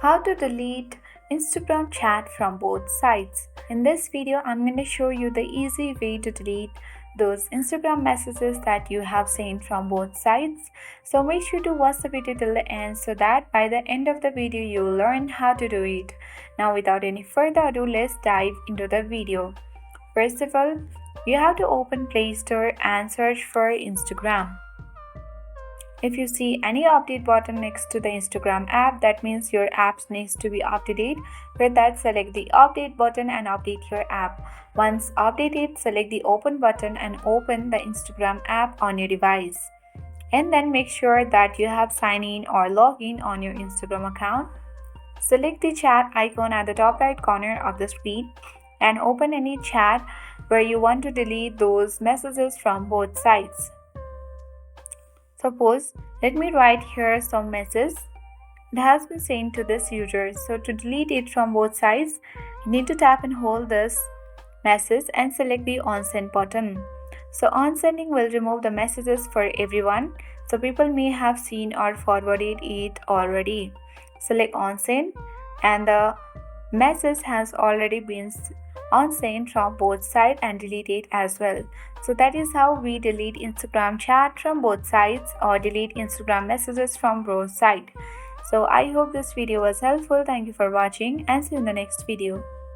How to delete Instagram chat from both sides. In this video, I'm going to show you the easy way to delete those Instagram messages that you have sent from both sides. So make sure to watch the video till the end so that by the end of the video you will learn how to do it. Now without any further ado, let's dive into the video. First of all, you have to open Play Store and search for Instagram. If you see any update button next to the Instagram app, that means your app needs to be up to date. For that, select the update button and update your app. Once updated, select the open button and open the Instagram app on your device. And then make sure that you have signed in or logged in on your Instagram account. Select the chat icon at the top right corner of the screen and open any chat where you want to delete those messages from both sides. Suppose, let me write here some message that has been sent to this user. So to delete it from both sides, you need to tap and hold this message and select the on send button. So on sending will remove the messages for everyone. So people may have seen or forwarded it already. Select on send and the message has already been on send from both sides and delete it as well. So that is how we delete Instagram chat from both sides or delete Instagram messages from both sides. So I hope this video was helpful. Thank you for watching and see you in the next video.